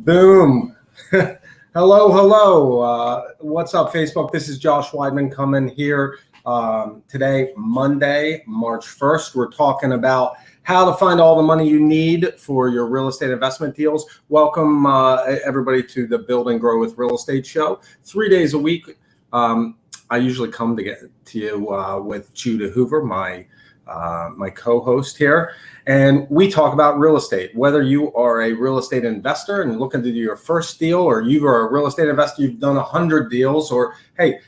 Boom. Hello, hello. What's up, Facebook? This is Josh Weidman coming here today, Monday, March 1st. We're talking about how to find all the money you need for your real estate investment deals. Welcome, everybody, to the Build and Grow with Real Estate show. 3 days a week. I usually come to get to you with Judah Hoover, my co-host here, and we talk about real estate. Whether you are a real estate investor and looking to do your first deal, or you are a real estate investor, you've done 100 deals, or hey,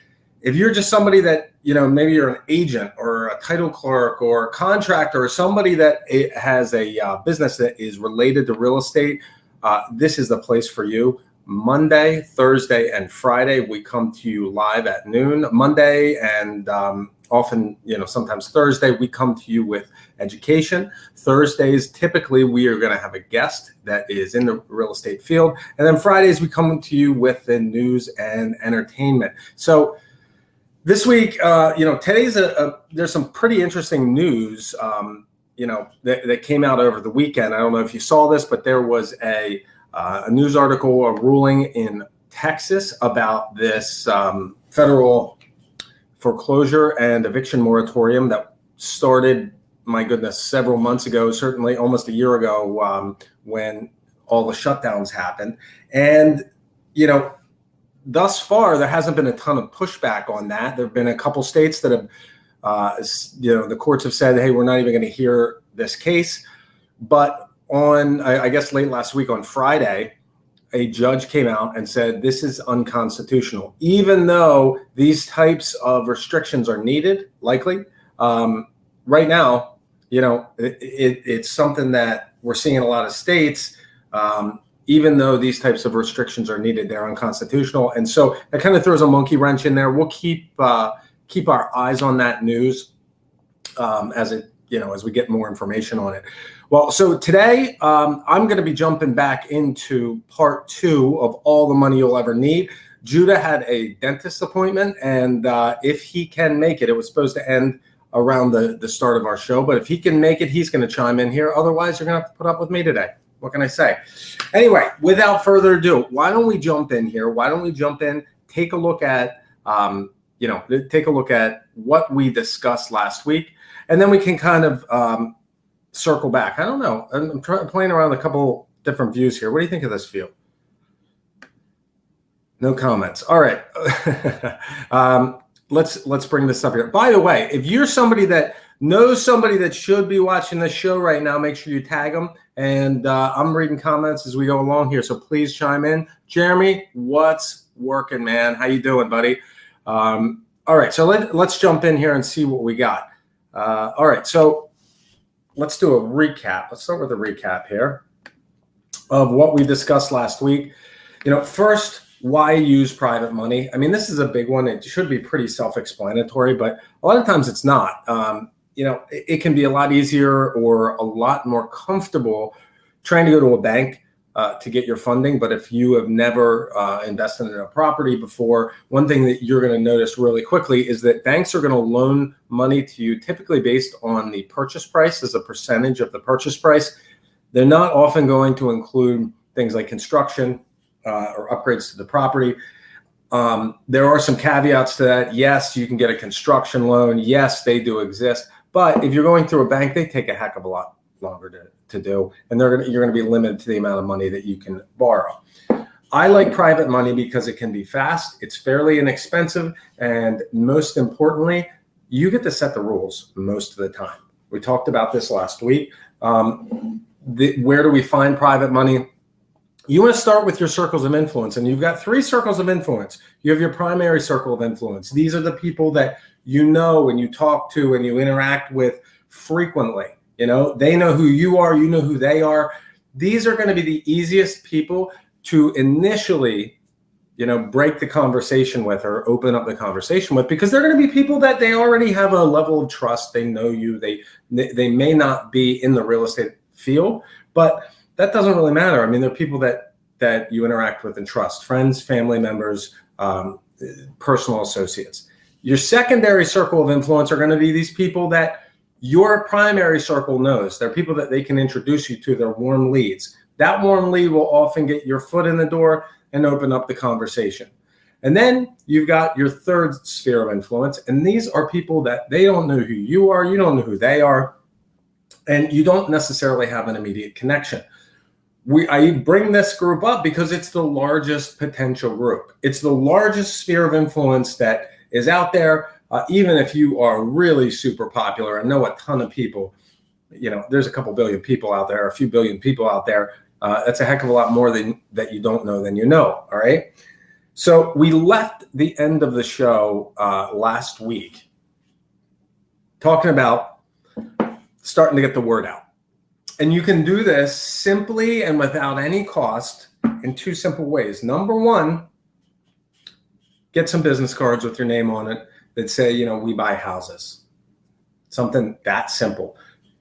if you're just somebody that, maybe you're an agent or a title clerk or a contractor or somebody that has a business that is related to real estate, this is the place for you. Monday, Thursday, and Friday, we come to you live at noon. Monday and often, sometimes Thursday, we come to you with education. Thursdays, typically, we are going to have a guest that is in the real estate field. And then Fridays, we come to you with the news and entertainment. So this week, today's there's some pretty interesting news, that came out over the weekend. I don't know if you saw this, but there was a news article, a ruling in Texas about this federal foreclosure and eviction moratorium that started, my goodness, several months ago, certainly almost a year ago, when all the shutdowns happened. And, thus far, there hasn't been a ton of pushback on that. There have been a couple states that have, the courts have said, hey, we're not even going to hear this case. But on, I guess, late last week on Friday, a judge came out and said this is unconstitutional, even though these types of restrictions are needed, likely. Right now, it's something that we're seeing in a lot of states. Even though these types of restrictions are needed, they're unconstitutional. And so that kind of throws a monkey wrench in there. We'll keep our eyes on that news as we get more information on it. Well, so today I'm going to be jumping back into part 2 of all the money you'll ever need. Judah had a dentist appointment, and if he can make it, it was supposed to end around the start of our show. But if he can make it, he's going to chime in here. Otherwise, you're going to have to put up with me today. What can I say? Anyway, without further ado, why don't we jump in here? Why don't we jump in, take a look at, take a look at what we discussed last week, and then we can kind of circle back. I don't know. I'm playing around with a couple different views here. What do you think of this view? No comments. All right. Let's bring this up here. By the way, if you're somebody that knows somebody that should be watching this show right now, make sure you tag them. And I'm reading comments as we go along here, so please chime in. Jeremy, what's working, man? How you doing, buddy? All right, so let's jump in here and see what we got. All right, so let's do a recap. Let's start with a recap here of what we discussed last week. First, why use private money? I mean, this is a big one. It should be pretty self-explanatory, but a lot of times it's not. It can be a lot easier or a lot more comfortable trying to go to a bank to get your funding. But if you have never invested in a property before, one thing that you're going to notice really quickly is that banks are going to loan money to you typically based on the purchase price as a percentage of the purchase price. They're not often going to include things like construction or upgrades to the property. There are some caveats to that. Yes, you can get a construction loan. Yes, they do exist. But if you're going through a bank, they take a heck of a lot longer to do, and you're going to be limited to the amount of money that you can borrow. I like private money because it can be fast, it's fairly inexpensive, and most importantly, you get to set the rules most of the time. We talked about this last week. Where do we find private money? You want to start with your circles of influence, and you've got 3 circles of influence. You have your primary circle of influence. These are the people that you know and you talk to and you interact with frequently. They know who you are, you know who they are. These are going to be the easiest people to initially, break the conversation with or open up the conversation with, because they're going to be people that they already have a level of trust. They know you. They may not be in the real estate field, but that doesn't really matter. I mean, they're people that you interact with and trust, friends, family members, personal associates. Your secondary circle of influence are going to be these people that your primary circle knows. They're people that they can introduce you to. They're warm leads. That warm lead will often get your foot in the door and open up the conversation. And then you've got your third sphere of influence. And these are people that they don't know who you are. You don't know who they are. And you don't necessarily have an immediate connection. I bring this group up because it's the largest potential group. It's the largest sphere of influence that is out there. Even if you are really super popular and know a ton of people, there's a couple billion people out there, a few billion people out there. That's a heck of a lot more than that you don't know than you know. All right. So we left the end of the show last week talking about starting to get the word out. And you can do this simply and without any cost in two simple ways. Number one, get some business cards with your name on it that say, we buy houses. Something that simple.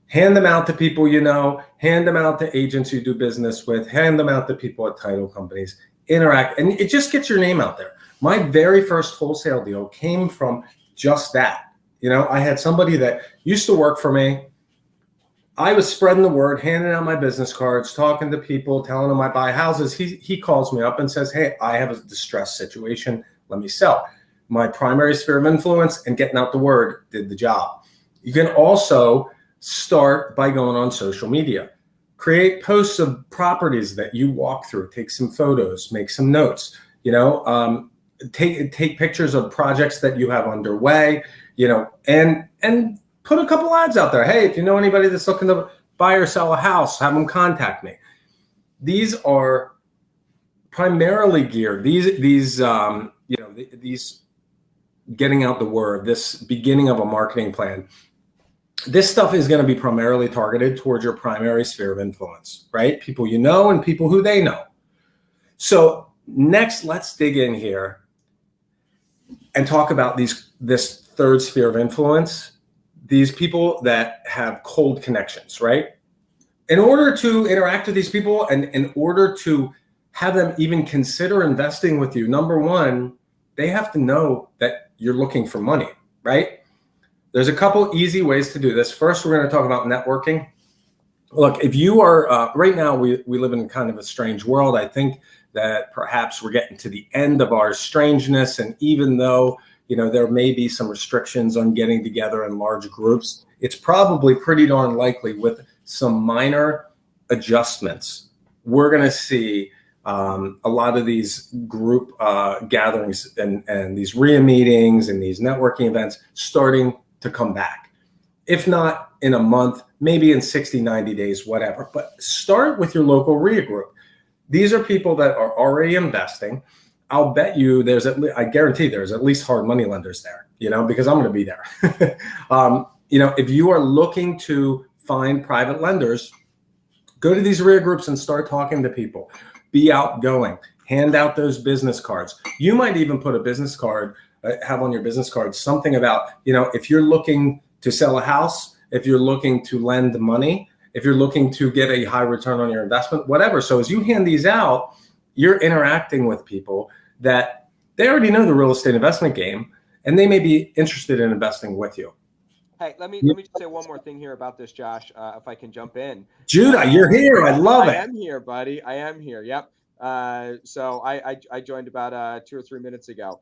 Hand them out to people hand them out to agents you do business with, hand them out to people at title companies, interact, and it just gets your name out there. My very first wholesale deal came from just that. I had somebody that used to work for me. I was spreading the word, handing out my business cards, talking to people, telling them I buy houses. He calls me up and says, hey, I have a distressed situation. Let me sell. My primary sphere of influence and getting out the word did the job. You can also start by going on social media. Create posts of properties that you walk through. Take some photos, make some notes. Take pictures of projects that you have underway. And put a couple ads out there. Hey, if you know anybody that's looking to buy or sell a house, have them contact me. These are primarily geared. These getting out the word. This beginning of a marketing plan. This stuff is going to be primarily targeted towards your primary sphere of influence, right? People you know and people who they know. So next, let's dig in here and talk about this third sphere of influence. These people that have cold connections, right? In order to interact with these people and in order to have them even consider investing with you, number one, they have to know that you're looking for money, right? There's a couple easy ways to do this. First, we're going to talk about networking. Look, if you are, right now, we live in kind of a strange world. I think that perhaps we're getting to the end of our strangeness. And even though there may be some restrictions on getting together in large groups, it's probably pretty darn likely with some minor adjustments, we're going to see a lot of these group gatherings and these RIA meetings and these networking events starting to come back. If not in a month, maybe in 60, 90 days, whatever. But start with your local RIA group. These are people that are already investing. I'll bet you I guarantee there's at least hard money lenders there, because I'm going to be there. If you are looking to find private lenders, go to these RIA groups and start talking to people. Be outgoing. Hand out those business cards. You might even put a business card, have on your business card something about, if you're looking to sell a house, if you're looking to lend money, if you're looking to get a high return on your investment, whatever. So as you hand these out, you're interacting with people that they already know the real estate investment game, and they may be interested in investing with you. Hey, let me just say one more thing here about this, Josh, if I can jump in. Judah, you're here. I love it. I am here, buddy. I am here. Yep. So I joined about 2 or 3 minutes ago.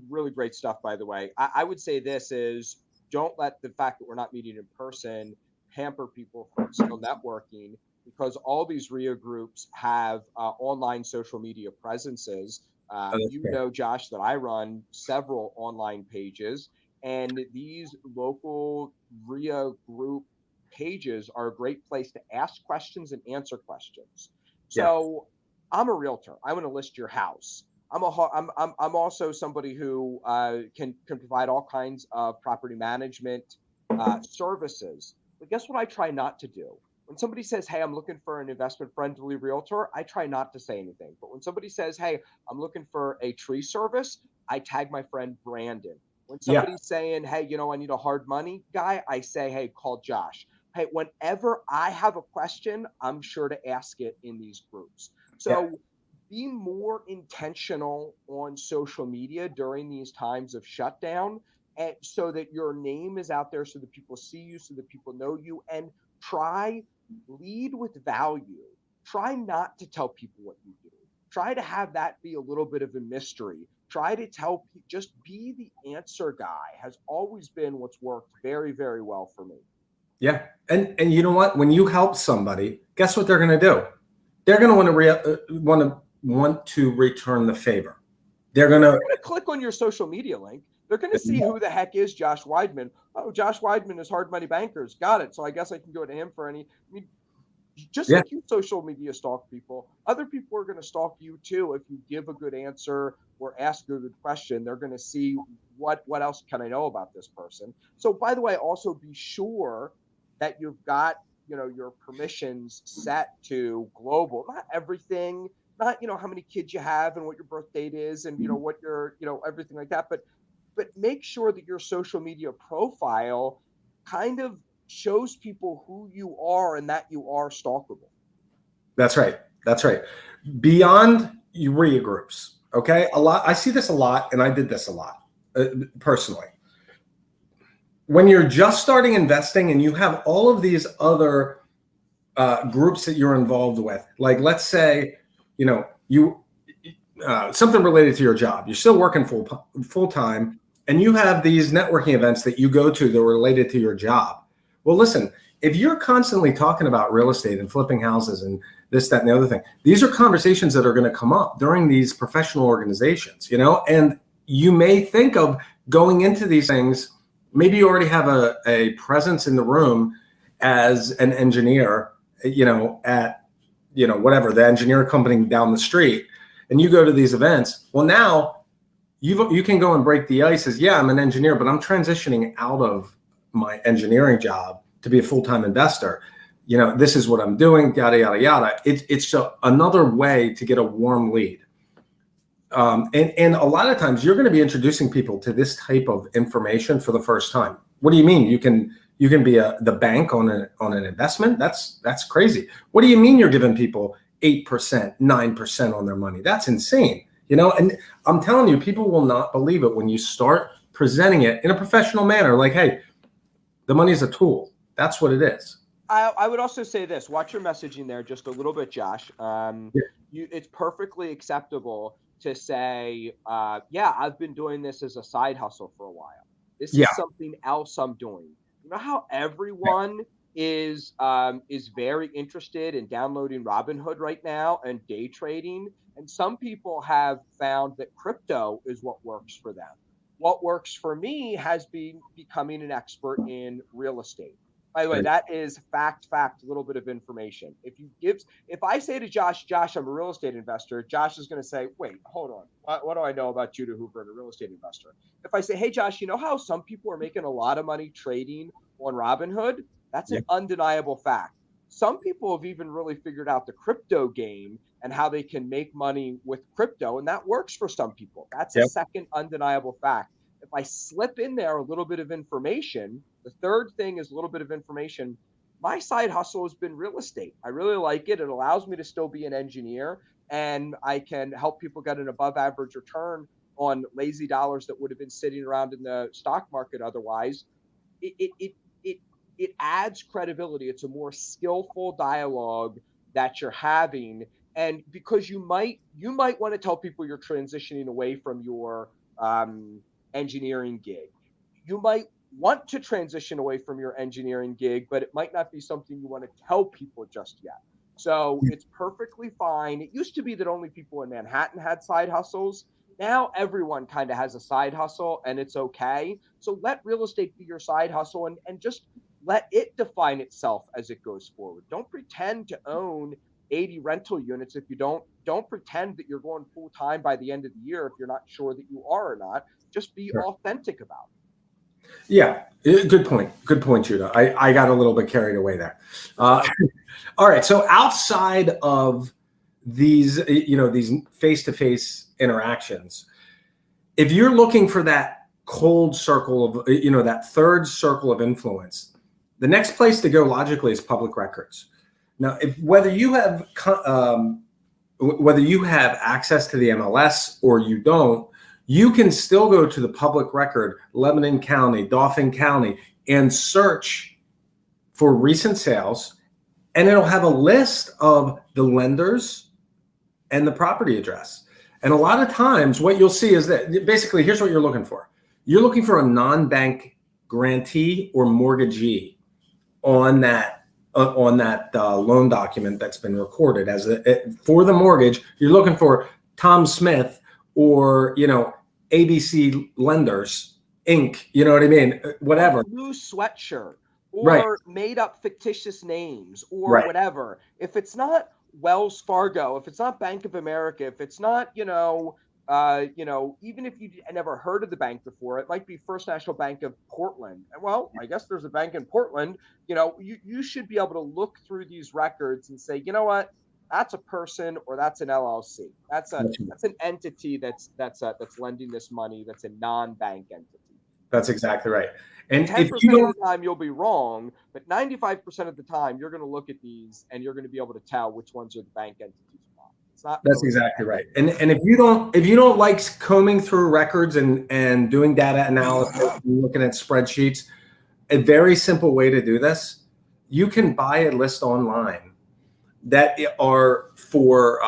Really great stuff, by the way. I would say this is, don't let the fact that we're not meeting in person hamper people from still networking, because all these RIA groups have online social media presences. Josh, that I run several online pages, and these local RIA group pages are a great place to ask questions and answer questions. So I'm a realtor. I want to list your house. I'm also somebody who can provide all kinds of property management services. But guess what I try not to do? When somebody says, hey, I'm looking for an investment-friendly realtor, I try not to say anything. But when somebody says, hey, I'm looking for a tree service, I tag my friend Brandon. When somebody's saying, hey, I need a hard money guy, I say, hey, call Josh. Hey, whenever I have a question, I'm sure to ask it in these groups. So be more intentional on social media during these times of shutdown, and so that your name is out there, so that people see you, so that people know you, and lead with value. try not to tell people what you do. Try to have that be a little bit of a mystery. Try to just be the answer guy has always been what's worked very, very well for me. Yeah. And you know what? When you help somebody, guess what they're going to do? They're going to want to return the favor. They're going to click on your social media link. They're going to see who the heck is Josh Weidman. Oh, Josh Weidman is Hard Money Bankers. Got it. So I guess I can go to him for any. I mean, just like you social media stalk people, other people are going to stalk you too. If you give a good answer or ask a good question, they're going to see what else can I know about this person. So by the way, also be sure that you've got, your permissions set to global, not everything, not, how many kids you have and what your birth date is and, what your, everything like that. But make sure that your social media profile kind of shows people who you are and that you are stalkable. That's right. Beyond urea groups. Okay. I see this a lot, and I did this a lot personally. When you're just starting investing and you have all of these other groups that you're involved with, like let's say, something related to your job, you're still working full time, and you have these networking events that you go to that are related to your job. Well, listen, if you're constantly talking about real estate and flipping houses and this, that, and the other thing, these are conversations that are going to come up during these professional organizations, and you may think of going into these things. Maybe you already have a presence in the room as an engineer, at, whatever, the engineer company down the street, and you go to these events. Well, now you can go and break the ice as, yeah, I'm an engineer, but I'm transitioning out of my engineering job to be a full-time investor. This is what I'm doing, yada, yada, yada. It's another way to get a warm lead. And a lot of times you're going to be introducing people to this type of information for the first time. What do you mean? You can be the bank on an investment? That's crazy. What do you mean you're giving people 8%, 9% on their money? That's insane. And I'm telling you, people will not believe it when you start presenting it in a professional manner. Like, hey, the money is a tool. That's what it is. I would also say this, watch your messaging there just a little bit, Josh. It's perfectly acceptable to say, I've been doing this as a side hustle for a while. This is something else I'm doing. You know how everyone is very interested in downloading Robinhood right now and day trading? And some people have found that crypto is what works for them. What works for me has been becoming an expert in real estate. By the way, that is fact, a little bit of information. If I say to Josh, I'm a real estate investor, Josh is going to say, wait, hold on. What do I know about Judah Hoover and a real estate investor? If I say, hey, Josh, you know how some people are making a lot of money trading on Robinhood? That's an undeniable fact. Some people have even really figured out the crypto game and how they can make money with crypto, and that works for some people. That's a second undeniable fact. If I slip in there a little bit of information, the third thing is a little bit of information. My side hustle has been real estate. I really like it. It allows me to still be an engineer, and I can help people get an above average return on lazy dollars that would have been sitting around in the stock market otherwise. It adds credibility. It's a more skillful dialogue that you're having. And because you might want to tell people you're transitioning away from your engineering gig. You might want to transition away from your engineering gig, but it might not be something you want to tell people just yet. So it's perfectly fine. It used to be that only people in Manhattan had side hustles. Now everyone kind of has a side hustle, and it's okay. So let real estate be your side hustle and just let it define itself as it goes forward. Don't pretend to own 80 rental units if you don't pretend that you're going full time by the end of the year if you're not sure that you are or not. Just be authentic about it. Yeah, good point, Judah. I got a little bit carried away there. All right, so outside of these face-to-face interactions, if you're looking for that cold circle of that third circle of influence, the next place to go logically is public records. Now, whether you have access to the MLS or you don't, you can still go to the public record, Lebanon County, Dauphin County, and search for recent sales and it'll have a list of the lenders and the property address. And a lot of times what you'll see is that basically here's what you're looking for. You're looking for a non-bank grantee or mortgagee on that loan document that's been recorded as for the mortgage. You're looking for Tom Smith or, ABC Lenders Inc. You know what I mean? Whatever. Blue sweatshirt or Right. made up fictitious names or Right. whatever. If it's not Wells Fargo, if it's not Bank of America, if it's not, even if you never heard of the bank before, it might be First National Bank of Portland. Well, I guess there's a bank in Portland. You should be able to look through these records and say, you know what, that's a person or that's an LLC. That's an entity that's lending this money. That's a non-bank entity. That's exactly right. And 10% if you don't, of the time you'll be wrong, but 95% of the time you're going to look at these and you're going to be able to tell which ones are the bank entities or not. It's not. that's exactly right. And if you don't like combing through records and doing data analysis and looking at spreadsheets, a very simple way to do this, you can buy a list online that are for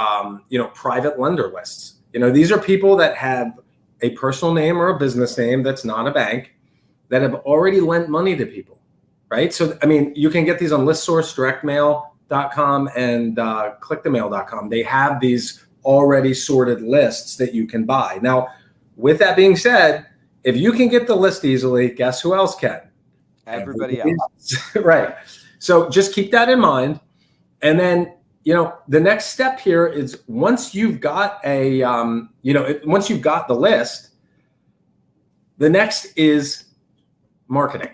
private lender lists. These are people that have a personal name or a business name that's not a bank that have already lent money to people, right? So, you can get these on ListSource, directmail.com, and clickthemail.com. They have these already sorted lists that you can buy. Now, with that being said, if you can get the list easily, guess who else can? Everybody else. Right. So just keep that in mind. And then, the next step here is once you've got once you've got the list, the next is marketing.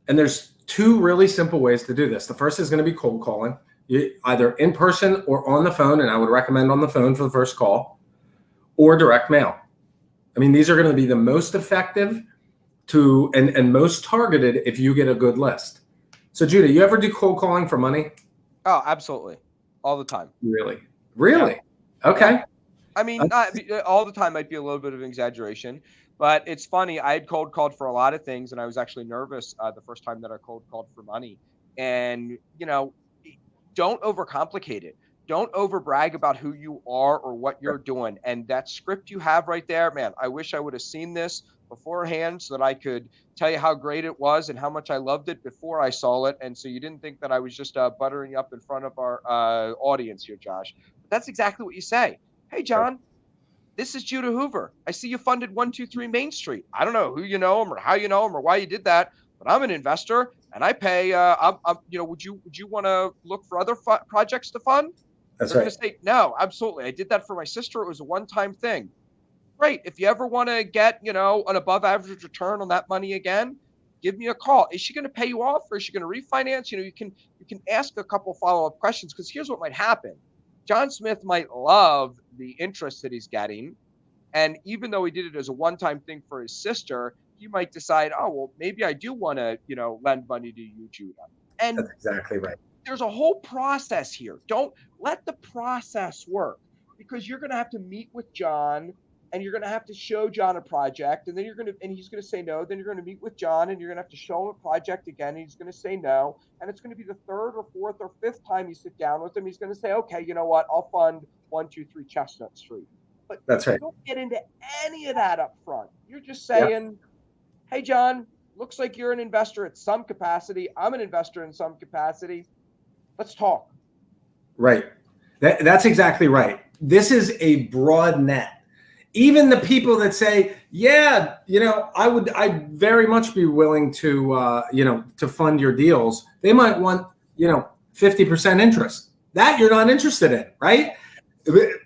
And there's two really simple ways to do this. The first is going to be cold calling, either in person or on the phone. And I would recommend on the phone for the first call, or direct mail. These are going to be the most effective and most targeted if you get a good list. So Judah, you ever do cold calling for money? Oh, absolutely. All the time. Really? Yeah. Okay. Not all the time might be a little bit of an exaggeration, but it's funny. I had cold called for a lot of things, and I was actually nervous the first time that I cold called for money. And, don't overcomplicate it. Don't over brag about who you are or what you're doing. And that script you have right there, man, I wish I would have seen this beforehand so that I could tell you how great it was and how much I loved it before I saw it. And so you didn't think that I was just buttering up in front of our audience here, Josh. But that's exactly what you say. Hey, John, this is Judah Hoover. I see you funded 123 Main Street. I don't know who you know him or how you know him or why you did that, but I'm an investor and I pay. Would you want to look for other projects to fund? That's They're right. going to say, no, absolutely. I did that for my sister. It was a one-time thing. Great. If you ever want to get, an above average return on that money again, give me a call. Is she going to pay you off or is she going to refinance? You can ask a couple follow-up questions, because here's what might happen. John Smith might love the interest that he's getting. And even though he did it as a one-time thing for his sister, he might decide, oh, well, maybe I do want to, lend money to you, Judah. And That's exactly right. there's a whole process here. Don't let the process work, because you're going to have to meet with John and you're going to have to show John a project, and then he's going to say no. Then you're going to meet with John and you're going to have to show him a project again. And he's going to say no. And it's going to be the third or fourth or fifth time you sit down with him. He's going to say, okay, you know what? I'll fund 123 Chestnut Street. But that's right. Don't get into any of that up front. You're just saying, hey, John, looks like you're an investor at some capacity. I'm an investor in some capacity. Let's talk. Right. That's exactly right. This is a broad net. Even the people that say, I'd very much be willing to, to fund your deals. They might want, 50% interest. That you're not interested in, right?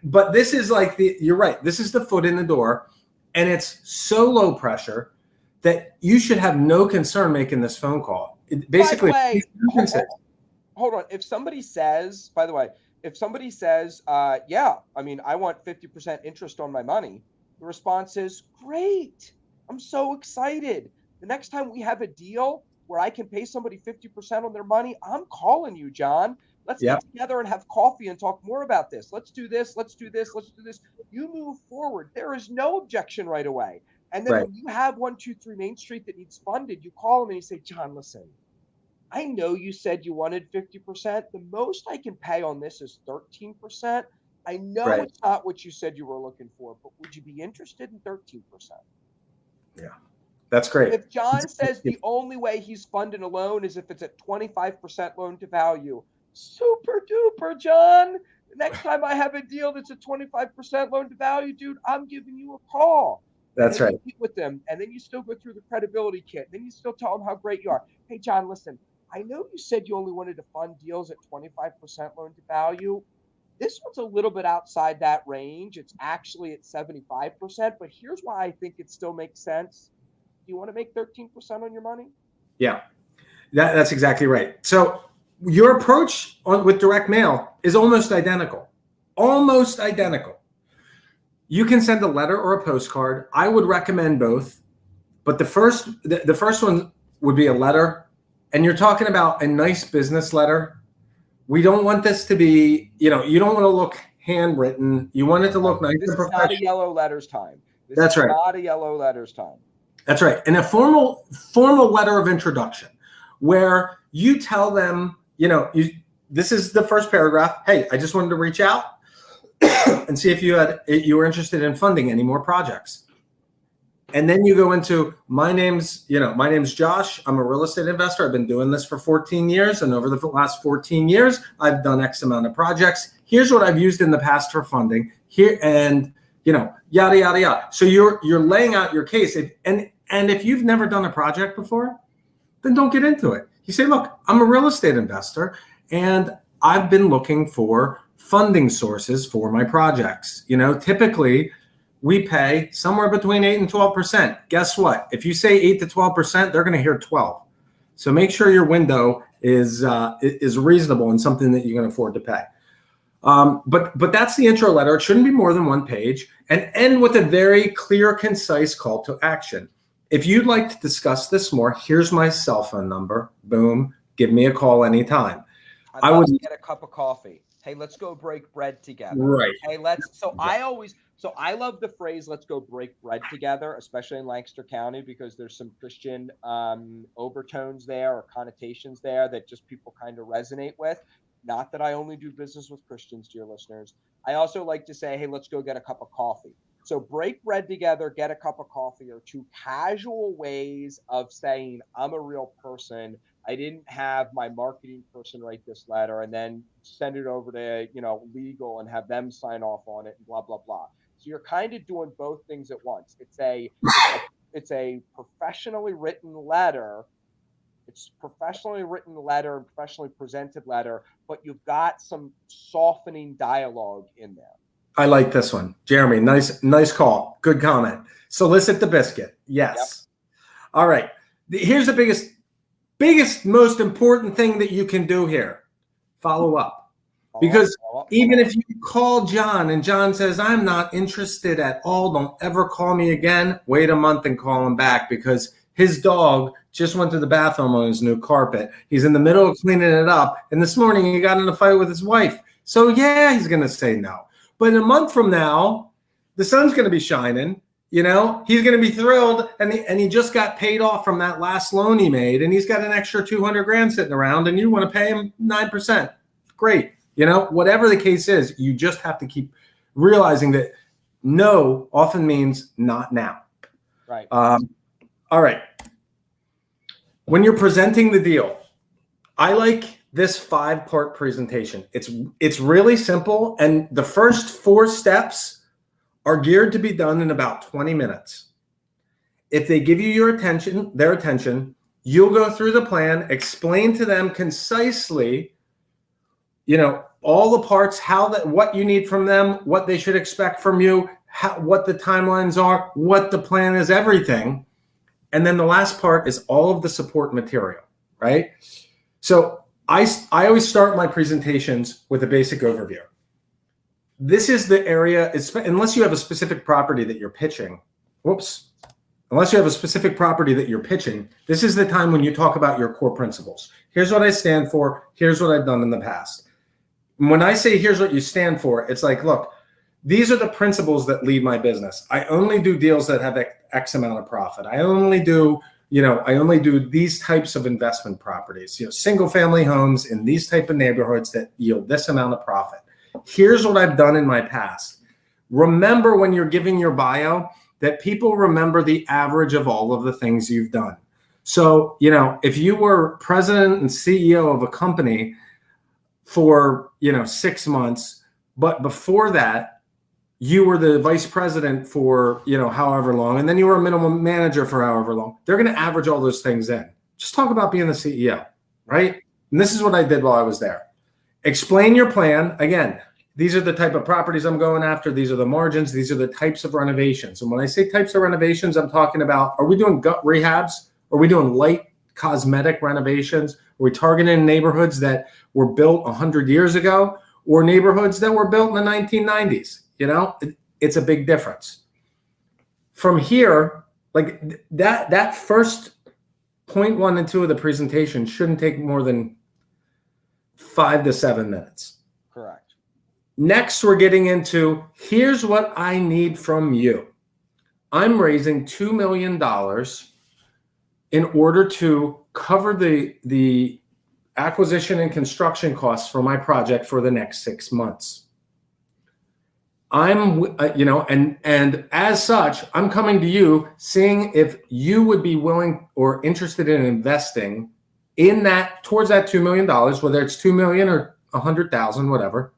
But this is you're right. This is the foot in the door, and it's so low pressure that you should have no concern making this phone call. Basically, by the way, hold on. If somebody says, by the way, I want 50% interest on my money, the response is, great. I'm so excited. The next time we have a deal where I can pay somebody 50% on their money, I'm calling you, John. Let's get together and have coffee and talk more about this. Let's do this. Let's do this. Let's do this. You move forward. There is no objection right away. And then when you have 123 Main Street that needs funded, you call them and you say, John, listen, I know you said you wanted 50%. The most I can pay on this is 13%. I know Right. it's not what you said you were looking for, but would you be interested in 13%? Yeah. That's great. If John says the only way he's funding a loan is if it's at 25% loan to value, super duper, John. The next time I have a deal that's at 25% loan to value, dude, I'm giving you a call. And That's then you right. meet with them, and then you still go through the credibility kit. Then you still tell them how great you are. Hey, John, listen, I know you said you only wanted to fund deals at 25% loan to value. This one's a little bit outside that range. It's actually at 75%, but here's why I think it still makes sense. You want to make 13% on your money? Yeah. That's exactly right. So your approach with direct mail is almost identical. Almost identical. You can send a letter or a postcard. I would recommend both, but the first one would be a letter, and you're talking about a nice business letter. We don't want this to be, you don't want to look handwritten. You want it to look nice This and is professional. not a yellow letters time. That's right. Not a yellow letters time. That's right. And a formal letter of introduction where you tell them, this is the first paragraph. Hey, I just wanted to reach out and see if you were interested in funding any more projects. And then you go into my name's Josh. I'm a real estate investor. I've been doing this for 14 years. And over the last 14 years, I've done X amount of projects. Here's what I've used in the past for funding here. And, yada, yada, yada. So you're laying out your case. And if you've never done a project before, then don't get into it. You say, look, I'm a real estate investor and I've been looking for funding sources for my projects. Typically we pay somewhere between 8 and 12%. Guess what? If you say 8 to 12%, they're going to hear 12. So make sure your window is reasonable and something that you can afford to pay. But that's the intro letter. It shouldn't be more than one page, and end with a very clear, concise call to action. If you'd like to discuss this more, here's my cell phone number. Boom. Give me a call anytime. I would get a cup of coffee. Hey, let's go break bread together. Right. Hey, I love the phrase, let's go break bread together, especially in Lancaster County, because there's some Christian overtones there or connotations there that just people kind of resonate with. Not that I only do business with Christians, dear listeners. I also like to say, hey, let's go get a cup of coffee. So break bread together, get a cup of coffee are two casual ways of saying I'm a real person. I didn't have my marketing person write this letter and then send it over to, legal and have them sign off on it and blah, blah, blah. So you're kind of doing both things at once. It's a professionally written letter. It's professionally written letter and professionally presented letter, but you've got some softening dialogue in there. I like this one. Jeremy, nice call. Good comment. Solicit the biscuit. Yes. Yep. All right. Here's the biggest, most important thing that you can do here. Follow up. Because even if you call John and John says, I'm not interested at all, don't ever call me again, wait a month and call him back because his dog just went to the bathroom on his new carpet. He's in the middle of cleaning it up. And this morning he got in a fight with his wife. So yeah, he's going to say no. But a month from now, the sun's going to be shining. He's going to be thrilled. And he just got paid off from that last loan he made. And he's got an extra $200,000 sitting around and you want to pay him 9%. Great. Whatever the case is, you just have to keep realizing that no often means not now. Right. All right. When you're presenting the deal, I like this 5-part presentation. It's really simple. And the first 4 steps are geared to be done in about 20 minutes. If they give you their attention, you'll go through the plan, explain to them concisely, all the parts, what you need from them, what they should expect from you, what the timelines are, what the plan is, everything. And then the last part is all of the support material, right? So I always start my presentations with a basic overview. This is the area, unless you have a specific property that you're pitching. Unless you have a specific property that you're pitching, this is the time when you talk about your core principles. Here's what I stand for. Here's what I've done in the past. When I say here's what you stand for, it's like, look, these are the principles that lead my business. I only do deals that have X amount of profit. I only do, I only do these types of investment properties, single family homes in these type of neighborhoods that yield this amount of profit. Here's what I've done in my past. Remember when you're giving your bio that people remember the average of all of the things you've done. So, if you were president and CEO of a company for, 6 months, but before that, you were the vice president for, however long, and then you were a minimum manager for however long, they're going to average all those things in. Just talk about being the CEO, right? And this is what I did while I was there. Explain your plan. Again, these are the type of properties I'm going after. These are the margins. These are the types of renovations. And when I say types of renovations, I'm talking about, are we doing gut rehabs? Are we doing light cosmetic renovations? Are we targeting neighborhoods that were built 100 years ago or neighborhoods that were built in the 1990s? It's a big difference. From here, like that first point 1 and 2 of the presentation shouldn't take more than 5 to 7 minutes. Correct. Next, we're getting into, here's what I need from you. I'm raising $2 million in order to cover the acquisition and construction costs for my project for the next 6 months. And as such, I'm coming to you seeing if you would be willing or interested in investing in that, towards that $2 million, whether it's $2 million or 100,000, whatever,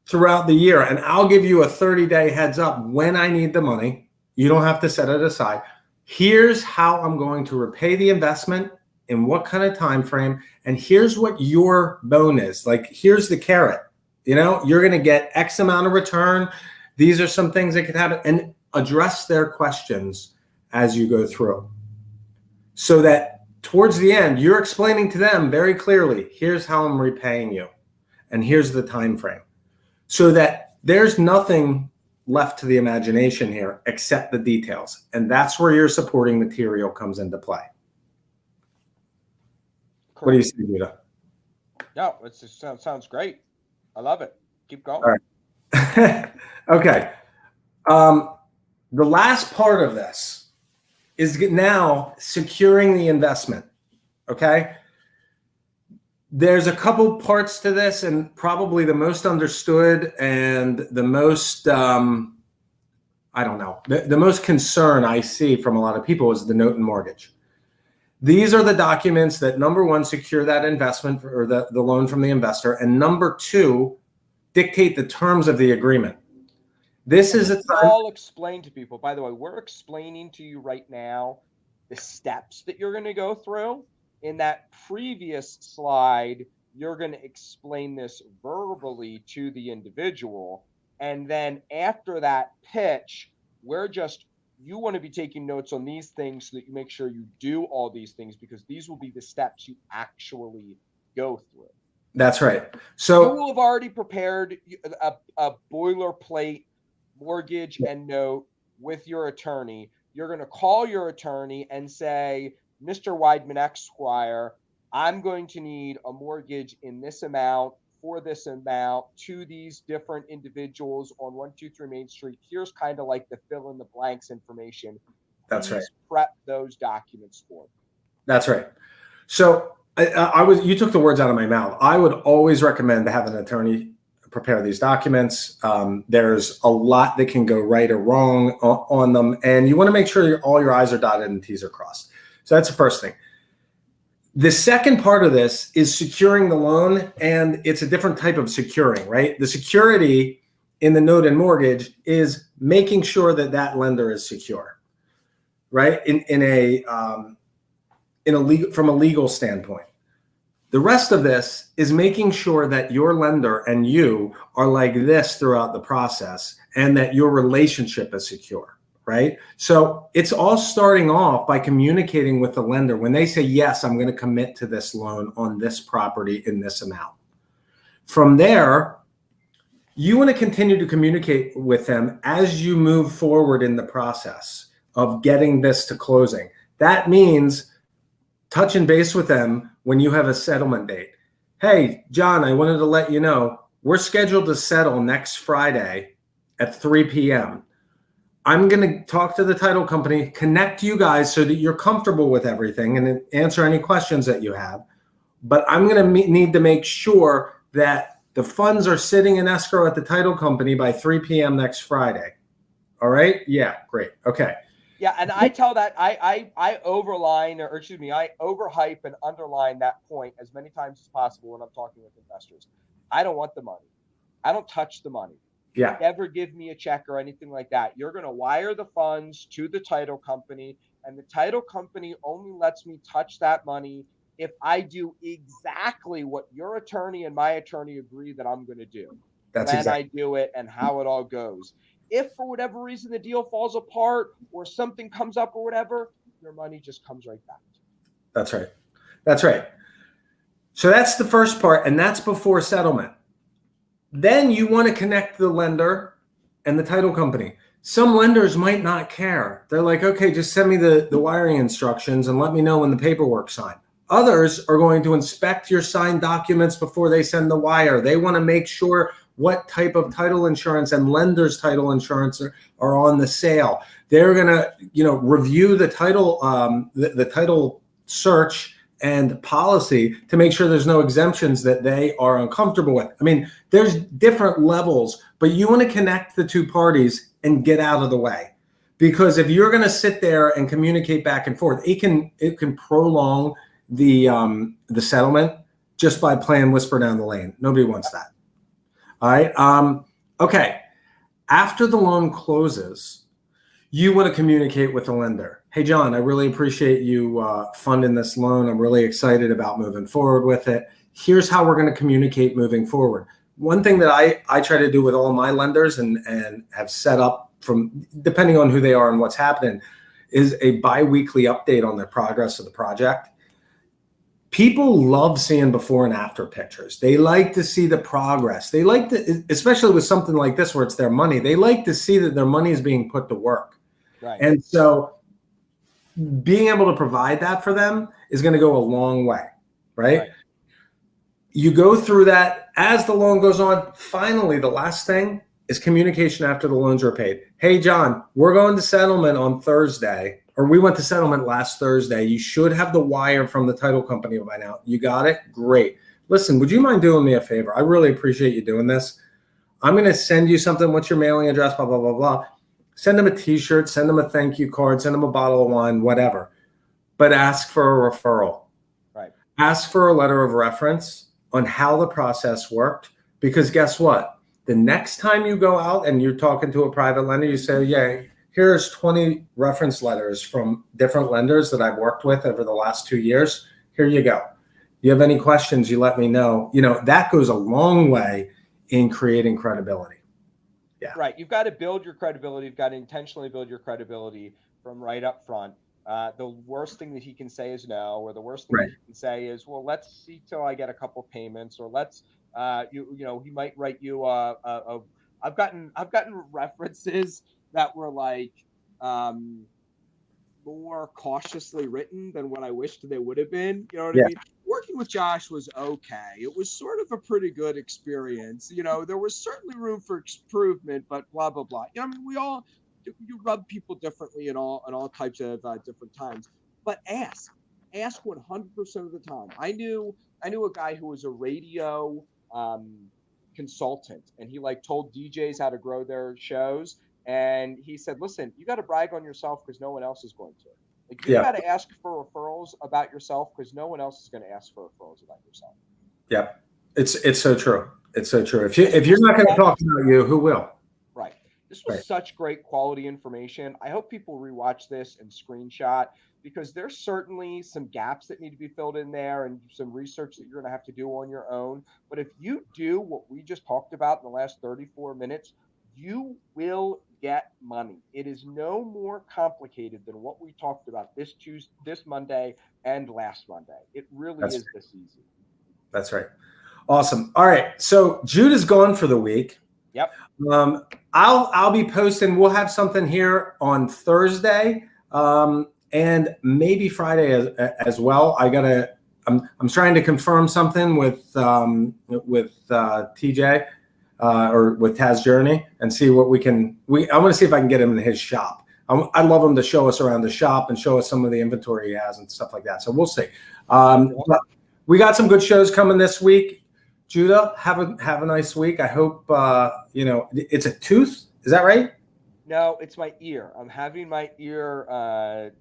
throughout the year. And I'll give you a 30-day heads up when I need the money. You don't have to set it aside. Here's how I'm going to repay the investment, in what kind of time frame, and here's what your bone is. Like, here's the carrot. You're going to get X amount of return. These are some things that could happen, and address their questions as you go through, so that towards the end, you're explaining to them very clearly, here's how I'm repaying you, and here's the time frame, so that there's nothing left to the imagination here except the details. And that's where your supporting material comes into play. Correct. What do you say, Judah? No, it sounds great. I love it. Keep going. All right. Okay. The last part of this is now securing the investment. Okay. There's a couple parts to this, and probably the most understood and the most, the most concern I see from a lot of people is the note and mortgage. These are the documents that, number one, secure that investment or the loan from the investor, and number two, dictate the terms of the agreement. This is a time. All explain to people. By the way, we're explaining to you right now the steps that you're going to go through. In that previous slide, you're going to explain this verbally to the individual. And then after that pitch, you want to be taking notes on these things so that you make sure you do all these things, because these will be the steps you actually go through. That's right. So you will have already prepared a boilerplate mortgage and note with your attorney. You're going to call your attorney and say, Mr. Weidman Esquire, I'm going to need a mortgage in this amount for this amount to these different individuals on 123 Main Street. Here's kind of like the fill in the blanks information. That's right. Prep those documents for me. That's right. So you took the words out of my mouth. I would always recommend to have an attorney prepare these documents. There's a lot that can go right or wrong on them, and you want to make sure all your I's are dotted and T's are crossed. So that's the first thing. The second part of this is securing the loan, and it's a different type of securing, right? The security in the note and mortgage is making sure that that lender is secure, right? From a legal standpoint. The rest of this is making sure that your lender and you are like this throughout the process, and that your relationship is secure, right? So it's all starting off by communicating with the lender. When they say, yes, I'm going to commit to this loan on this property in this amount. From there, you want to continue to communicate with them as you move forward in the process of getting this to closing. That means touching base with them when you have a settlement date. Hey, John, I wanted to let you know, we're scheduled to settle next Friday at 3 p.m. I'm going to talk to the title company, connect you guys so that you're comfortable with everything and answer any questions that you have. But I'm going to need to make sure that the funds are sitting in escrow at the title company by 3 p.m. next Friday. All right? Yeah, great. Okay. Yeah, and I tell that I overline or excuse me, I overhype and underline that point as many times as possible when I'm talking with investors. I don't want the money. I don't touch the money. Yeah. Never give me a check or anything like that. You're going to wire the funds to the title company, and the title company only lets me touch that money if I do exactly what your attorney and my attorney agree that I'm going to do. That's when exactly. I do it and how it all goes. If for whatever reason the deal falls apart or something comes up or whatever, your money just comes right back. That's right. That's right. So that's the first part, and that's before settlement. Then you want to connect the lender and the title company. Some lenders might not care. They're like, okay, just send me the wiring instructions and let me know when the paperwork's signed. Others are going to inspect your signed documents before they send the wire. They want to make sure what type of title insurance and lender's title insurance are on the sale. They're going to, review the title, the title search and policy to make sure there's no exemptions that they are uncomfortable with. I mean, there's different levels, but you want to connect the two parties and get out of the way. Because if you're going to sit there and communicate back and forth, it can prolong the settlement just by playing whisper down the lane. Nobody wants that. All right. Okay. After the loan closes, you want to communicate with the lender. Hey, John, I really appreciate you funding this loan. I'm really excited about moving forward with it. Here's how we're going to communicate moving forward. One thing that I try to do with all my lenders and have set up from, depending on who they are and what's happening, is a bi-weekly update on the progress of the project. People love seeing before and after pictures. They like to see the progress. They like to, especially with something like this where it's their money, they like to see that their money is being put to work. Right. And so being able to provide that for them is going to go a long way, right? You go through that as the loan goes on. Finally, the last thing is communication after the loans are paid. Hey, John, we're going to settlement on Thursday, or we went to settlement last Thursday. You should have the wire from the title company by now. You got it? Great. Listen, would you mind doing me a favor? I really appreciate you doing this. I'm going to send you something. What's your mailing address? Blah, blah, blah, blah. Send them a T-shirt, send them a thank you card, send them a bottle of wine, whatever. But ask for a referral. Right. Ask for a letter of reference on how the process worked. Because guess what? The next time you go out and you're talking to a private lender, you say, yeah, here's 20 reference letters from different lenders that I've worked with over the last 2 years. Here you go. You have any questions, you let me know. That goes a long way in creating credibility. Yeah. Right. You've got to build your credibility. You've got to intentionally build your credibility from right up front. The worst thing that he can say is no, or the worst thing that he can say is, well, let's see till I get a couple payments, or let's, he might write you I've gotten references that were like more cautiously written than what I wished they would have been. You know what I mean? Working with Josh was okay. It was sort of a pretty good experience. There was certainly room for improvement, but blah, blah, blah. You rub people differently in all types of different times, but ask 100% of the time. I knew a guy who was a radio consultant, and he told DJs how to grow their shows. And he said, listen, you got to brag on yourself because no one else is going to. You got to ask for referrals about yourself because no one else is going to ask for referrals about yourself. Yeah, it's so true. It's so true. If you're not going to talk about you, who will? Right. This was such great quality information. I hope people rewatch this and screenshot, because there's certainly some gaps that need to be filled in there and some research that you're going to have to do on your own. But if you do what we just talked about in the last 34 minutes, you will get money. It is no more complicated than what we talked about this Monday and last Monday. It really is this easy. That's right. Awesome. All right. So Jude is gone for the week. Yep. I'll be posting. We'll have something here on Thursday and maybe Friday as well. I'm trying to confirm something with TJ. or with Taz Journey and see what we can. I want to see if I can get him in his shop. I'd love him to show us around the shop and show us some of the inventory he has and stuff like that. So we'll see. But we got some good shows coming this week. Judah, have a nice week. I hope it's a tooth. Is that right? No, it's my ear. I'm having my ear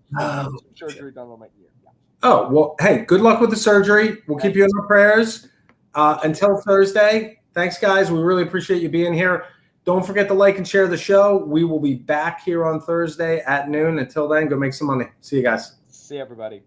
surgery done on my ear. Yeah. Oh, well, hey, good luck with the surgery. We'll keep you in our prayers. Until Thursday, thanks, guys. We really appreciate you being here. Don't forget to like and share the show. We will be back here on Thursday at noon. Until then, go make some money. See you guys. See everybody.